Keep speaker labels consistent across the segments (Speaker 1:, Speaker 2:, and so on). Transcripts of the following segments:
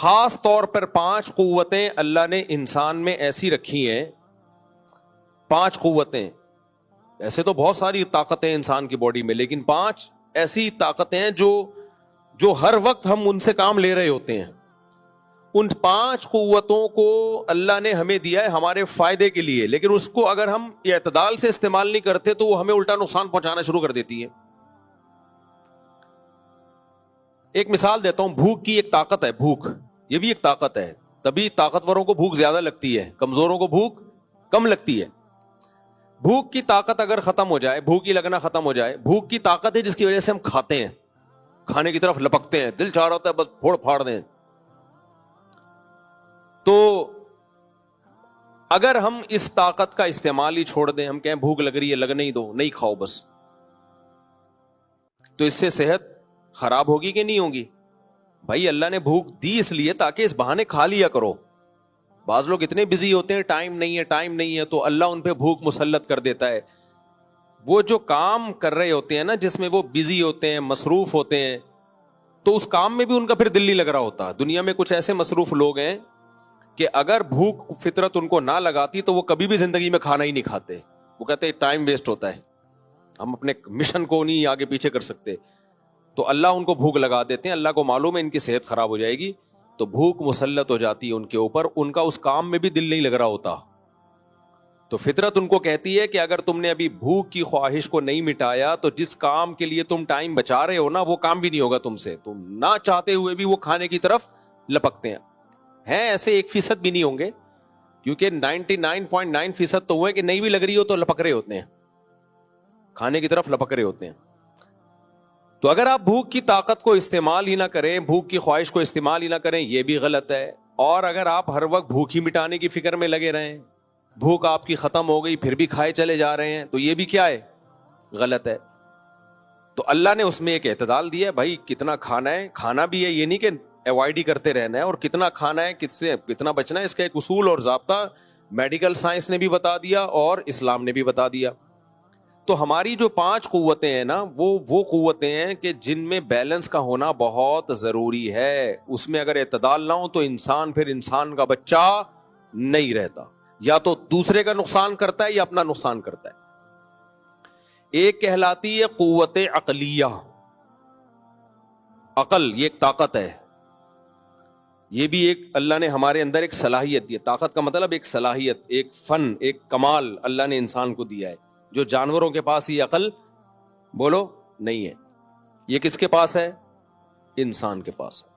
Speaker 1: خاص طور پر 5 قوتیں اللہ نے انسان میں ایسی رکھی ہیں. 5 قوتیں. ایسے تو بہت ساری طاقتیں انسان کی باڈی میں, لیکن 5 ایسی طاقتیں جو ہر وقت ہم ان سے کام لے رہے ہوتے ہیں. ان 5 قوتوں کو اللہ نے ہمیں دیا ہے ہمارے فائدے کے لیے, لیکن اس کو اگر ہم اعتدال سے استعمال نہیں کرتے تو وہ ہمیں الٹا نقصان پہنچانا شروع کر دیتی ہے. ایک مثال دیتا ہوں. بھوک کی ایک طاقت ہے, بھوک یہ بھی ایک طاقت ہے. تبھی طاقتوروں کو بھوک زیادہ لگتی ہے, کمزوروں کو بھوک کم لگتی ہے. بھوک کی طاقت اگر ختم ہو جائے, بھوک کی لگنا ختم ہو جائے, بھوک کی طاقت ہے جس کی وجہ سے ہم کھاتے ہیں, کھانے کی طرف لپکتے ہیں, دل چاہ رہا ہوتا ہے بس پھوڑ پھاڑ دیں. تو اگر ہم اس طاقت کا استعمال ہی چھوڑ دیں, ہم کہیں بھوک لگ رہی ہے لگنے ہی دو, نہیں کھاؤ بس, تو اس سے صحت خراب ہوگی کہ نہیں ہوگی؟ بھائی اللہ نے بھوک دی اس لیے تاکہ اس بہانے کھا لیا کرو. بعض لوگ اتنے بزی ہوتے ہیں, ٹائم نہیں ہے, تو اللہ ان پہ بھوک مسلط کر دیتا ہے. وہ جو کام کر رہے ہوتے ہیں نا, جس میں وہ بزی ہوتے ہیں, مصروف ہوتے ہیں, تو اس کام میں بھی ان کا پھر دل نہیں لگ رہا ہوتا. دنیا میں کچھ ایسے مصروف لوگ ہیں کہ اگر بھوک فطرت ان کو نہ لگاتی تو وہ کبھی بھی زندگی میں کھانا ہی نہیں کھاتے. وہ کہتے ہیں ٹائم ویسٹ ہوتا ہے, ہم اپنے مشن کو نہیں آگے پیچھے کر سکتے. تو اللہ ان کو بھوک لگا دیتے ہیں. اللہ کو معلوم ہے ان کی صحت خراب ہو جائے گی, تو بھوک مسلط ہو جاتی ہے ان کے اوپر. ان کا اس کام میں بھی دل نہیں لگ رہا ہوتا. تو فطرت ان کو کہتی ہے کہ اگر تم نے ابھی بھوک کی خواہش کو نہیں مٹایا تو جس کام کے لیے تم ٹائم بچا رہے ہو نا, وہ کام بھی نہیں ہوگا تم سے. تم نہ چاہتے ہوئے بھی وہ کھانے کی طرف لپکتے ہیں ایسے 1% بھی نہیں ہوں گے, کیونکہ 99.9% تو ہوئے کہ نہیں بھی لگ رہی ہو تو لپک رہے ہوتے ہیں, کھانے کی طرف لپک رہے ہوتے ہیں. تو اگر آپ بھوک کی طاقت کو استعمال ہی نہ کریں, بھوک کی خواہش کو استعمال ہی نہ کریں, یہ بھی غلط ہے. اور اگر آپ ہر وقت بھوک ہی مٹانے کی فکر میں لگے رہیں, بھوک آپ کی ختم ہو گئی پھر بھی کھائے چلے جا رہے ہیں, تو یہ بھی کیا ہے؟ غلط ہے. تو اللہ نے اس میں ایک اعتدال دیا ہے. بھائی کتنا کھانا ہے, کھانا بھی ہے, یہ نہیں کہ اوائڈ ہی کرتے رہنا ہے. اور کتنا کھانا ہے, کس سے کتنا بچنا ہے, اس کا ایک اصول اور ضابطہ میڈیکل سائنس نے بھی بتا دیا اور اسلام نے بھی بتا دیا. تو ہماری جو 5 قوتیں ہیں نا, وہ قوتیں ہیں کہ جن میں بیلنس کا ہونا بہت ضروری ہے. اس میں اگر اعتدال نہ ہو تو انسان پھر انسان کا بچہ نہیں رہتا, یا تو دوسرے کا نقصان کرتا ہے یا اپنا نقصان کرتا ہے. ایک کہلاتی ہے قوت عقلیہ. عقل یہ ایک طاقت ہے, یہ بھی ایک اللہ نے ہمارے اندر ایک صلاحیت دی ہے. طاقت کا مطلب ایک صلاحیت, ایک فن, ایک کمال اللہ نے انسان کو دیا ہے, جو جانوروں کے پاس یہ عقل بولو نہیں ہے. یہ کس کے پاس ہے؟ انسان کے پاس ہے.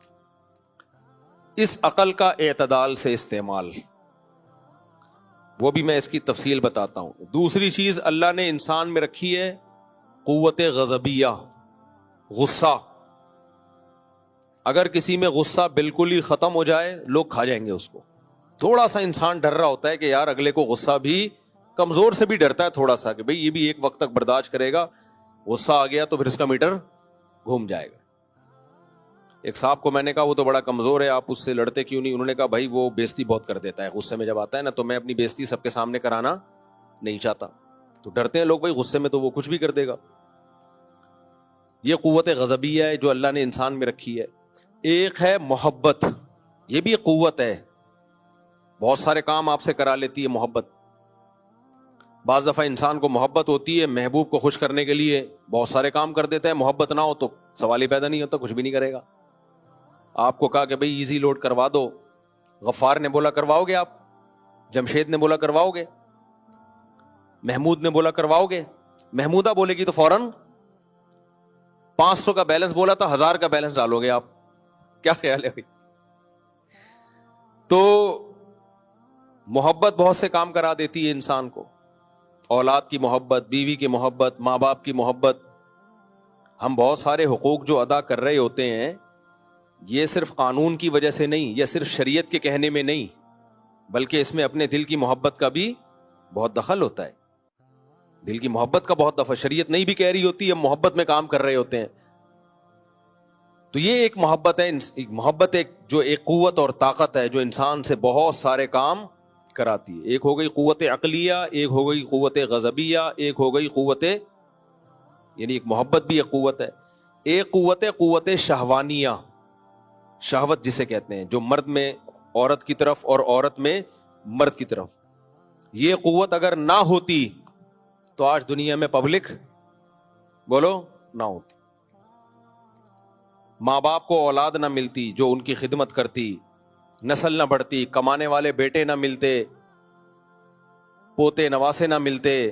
Speaker 1: اس عقل کا اعتدال سے استعمال, وہ بھی میں اس کی تفصیل بتاتا ہوں. دوسری چیز اللہ نے انسان میں رکھی ہے قوت غضبیہ, غصہ. اگر کسی میں غصہ بالکل ہی ختم ہو جائے, لوگ کھا جائیں گے اس کو. تھوڑا سا انسان ڈر رہا ہوتا ہے کہ یار اگلے کو غصہ بھی, کمزور سے بھی ڈرتا ہے تھوڑا سا کہ بھئی یہ بھی ایک وقت تک برداشت کرے گا, غصہ آ گیا تو پھر اس کا میٹر گھوم جائے گا. ایک صاحب کو میں نے کہا وہ تو بڑا کمزور ہے, آپ اس سے لڑتے کیوں نہیں؟ انہوں نے کہا بھائی وہ بےزتی بہت کر دیتا ہے غصے میں جب آتا ہے نا, تو میں اپنی بےزتی سب کے سامنے کرانا نہیں چاہتا. تو ڈرتے ہیں لوگ بھائی غصے میں تو وہ کچھ بھی کر دے گا. یہ قوت غضبیہ ہے جو اللہ نے انسان میں رکھی ہے. ایک ہے محبت, یہ بھی ایک قوت ہے, بہت سارے کام آپ سے کرا لیتی ہے محبت. بعض دفعہ انسان کو محبت ہوتی ہے, محبوب کو خوش کرنے کے لیے بہت سارے کام کر دیتا ہے. محبت نہ ہو تو سوال ہی پیدا نہیں ہوتا, کچھ بھی نہیں کرے گا. آپ کو کہا کہ بھئی ایزی لوڈ کروا دو, غفار نے بولا کرواؤ گے آپ, جمشید نے بولا کرواؤ گے, محمود نے بولا کرواؤ گے. محمودہ بولے گی تو فوراً 500 کا بیلنس بولا تھا 1000 کا بیلنس ڈالو گے آپ. کیا خیال ہے بھائی؟ تو محبت بہت سے کام کرا دیتی ہے انسان کو. اولاد کی محبت, بیوی کی محبت, ماں باپ کی محبت. ہم بہت سارے حقوق جو ادا کر رہے ہوتے ہیں, یہ صرف قانون کی وجہ سے نہیں, یا صرف شریعت کے کہنے میں نہیں, بلکہ اس میں اپنے دل کی محبت کا بھی بہت دخل ہوتا ہے. دل کی محبت کا بہت دفعہ شریعت نہیں بھی کہہ رہی ہوتی, ہم محبت میں کام کر رہے ہوتے ہیں. تو یہ ایک محبت ہے, محبت ایک جو ایک قوت اور طاقت ہے جو انسان سے بہت سارے کام کراتی ہے. ایک ہو گئی قوت عقلیہ, ایک ہو گئی قوت غضبیہ, ایک ہو گئی قوت, یعنی ایک محبت بھی ایک قوت ہے. ایک قوت شہوانیہ. شہوت جسے کہتے ہیں، جو مرد میں عورت کی طرف اور عورت میں مرد کی طرف، یہ قوت اگر نہ ہوتی تو آج دنیا میں پبلک بولو نہ ہوتی، ماں باپ کو اولاد نہ ملتی جو ان کی خدمت کرتی، نسل نہ بڑھتی، کمانے والے بیٹے نہ ملتے، پوتے نواسے نہ ملتے،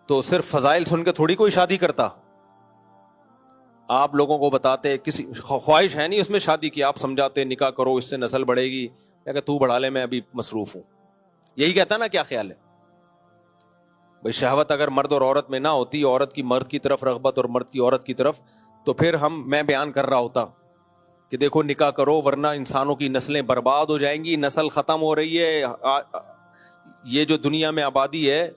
Speaker 1: تو صرف فضائل سن کے تھوڑی کوئی شادی کرتا۔ آپ لوگوں کو بتاتے، کسی خواہش ہے نہیں اس میں شادی کی، آپ سمجھاتے نکاح کرو اس سے نسل بڑھے گی، کہ تو بڑھا لے میں ابھی مصروف ہوں، یہی کہتا نا، کیا خیال ہے بھائی؟ شہوت اگر مرد اور عورت میں نہ ہوتی، عورت کی مرد کی طرف رغبت اور مرد کی عورت کی طرف، تو پھر میں بیان کر رہا ہوتا کہ دیکھو نکاح کرو ورنہ انسانوں کی نسلیں برباد ہو جائیں گی، نسل ختم ہو رہی ہے، یہ جو دنیا میں آبادی ہے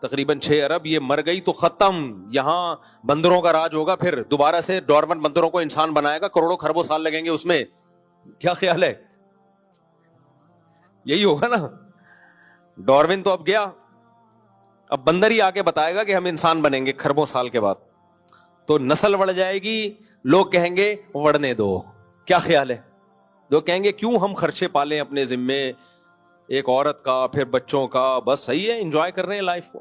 Speaker 1: تقریباً 6 ارب، یہ مر گئی تو ختم، یہاں بندروں کا راج ہوگا، پھر دوبارہ سے ڈارون بندروں کو انسان بنائے گا، کروڑوں خربوں سال لگیں گے اس میں، کیا خیال ہے؟ یہی ہوگا نا، ڈارون تو اب گیا، اب بندر ہی آ کے بتائے گا کہ ہم انسان بنیں گے خربوں سال کے بعد، تو نسل بڑھ جائے گی، لوگ کہیں گے بڑھنے دو، کیا خیال ہے؟ لوگ کہیں گے کیوں ہم خرچے پالیں اپنے ذمے، ایک عورت کا پھر بچوں کا، بس صحیح ہے، انجوائے کر رہے ہیں لائف کو۔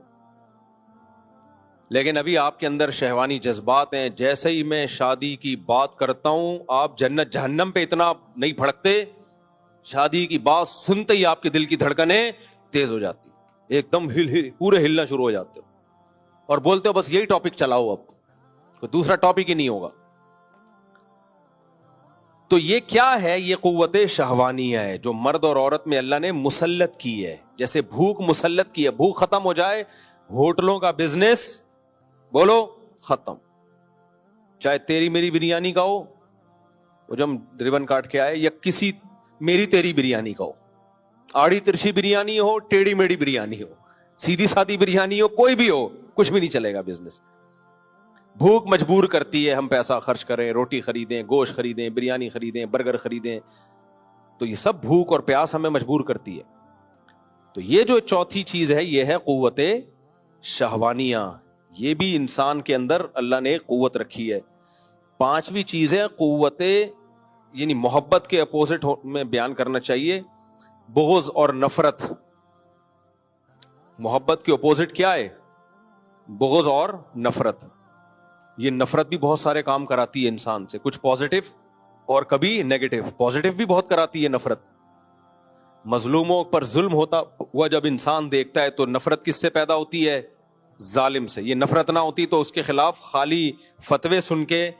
Speaker 1: لیکن ابھی آپ کے اندر شہوانی جذبات ہیں، جیسے ہی میں شادی کی بات کرتا ہوں آپ جنت جہنم پہ اتنا نہیں بھڑکتے، شادی کی بات سنتے ہی آپ کے دل کی دھڑکنیں تیز ہو جاتی، ایک دم پورے ہلنا شروع ہو جاتے ہو، اور بولتے ہو بس یہی ٹاپک چلاؤ، اب کوئی دوسرا ٹاپک ہی نہیں ہوگا۔ تو یہ کیا ہے؟ یہ قوت شہوانیہ ہے جو مرد اور عورت میں اللہ نے مسلط کی ہے، جیسے بھوک مسلط کی ہے، بھوک ختم ہو جائے، ہوٹلوں کا بزنس بولو ختم، چاہے تیری میری بریانی کا ہو، وہ جو ہم ربن کاٹ کے آئے، یا کسی میری تیری بریانی کا ہو، آڑی ترچھی بریانی ہو، ٹیڑھی میڑھی بریانی ہو، سیدھی سادھی بریانی ہو، کوئی بھی ہو، کچھ بھی نہیں چلے گا بزنس۔ بھوک مجبور کرتی ہے ہم پیسہ خرچ کریں، روٹی خریدیں، گوشت خریدیں، بریانی خریدیں، برگر خریدیں، تو یہ سب بھوک اور پیاس ہمیں مجبور کرتی ہے۔ تو یہ جو چوتھی چیز ہے یہ ہے قوت شہوانیہ، یہ بھی انسان کے اندر اللہ نے قوت رکھی ہے۔ پانچویں چیز ہے قوت، یعنی محبت کے اپوزٹ میں بیان کرنا چاہیے، بغض اور نفرت۔ محبت کے اپوزٹ کیا ہے؟ بغض اور نفرت۔ یہ نفرت بھی بہت سارے کام کراتی ہے انسان سے، کچھ پازیٹو اور کبھی نیگیٹو۔ پازیٹو بھی بہت کراتی ہے نفرت، مظلوموں پر ظلم ہوتا ہوا جب انسان دیکھتا ہے تو نفرت کس سے پیدا ہوتی ہے؟ ظالم سے۔ یہ نفرت نہ ہوتی تو اس کے خلاف خالی فتوے سن کے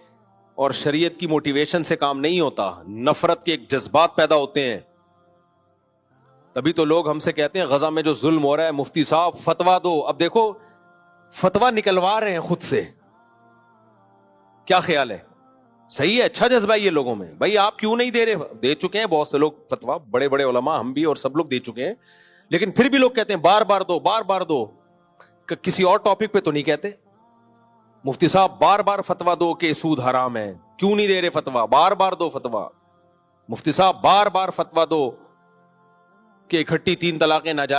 Speaker 1: اور شریعت کی موٹیویشن سے کام نہیں ہوتا، نفرت کے ایک جذبات پیدا ہوتے ہیں۔ تبھی تو لوگ ہم سے کہتے ہیں غزہ میں جو ظلم ہو رہا ہے مفتی صاحب فتوا دو۔ اب دیکھو فتوا نکلوا رہے ہیں خود سے، کیا خیال ہے؟ صحیح ہے، اچھا جذبہ ہے یہ لوگوں میں، بھائی آپ کیوں نہیں دے رہے؟ دے چکے ہیں بہت سے لوگ فتوا، بڑے بڑے علماء، ہم بھی اور سب لوگ دے چکے ہیں، لیکن پھر بھی لوگ کہتے ہیں بار بار دو، بار بار دو۔ کسی اور ٹاپک پہ تو نہیں کہتے مفتی صاحب بار بار فتوا دو کہ سود حرام ہے، کیوں نہیں دے رہے فتوا؟ بار بار دو فتوا۔ مفتی صاحب بار بار فتوا دو کہ اکٹھی 3 طلاقیں ناجائز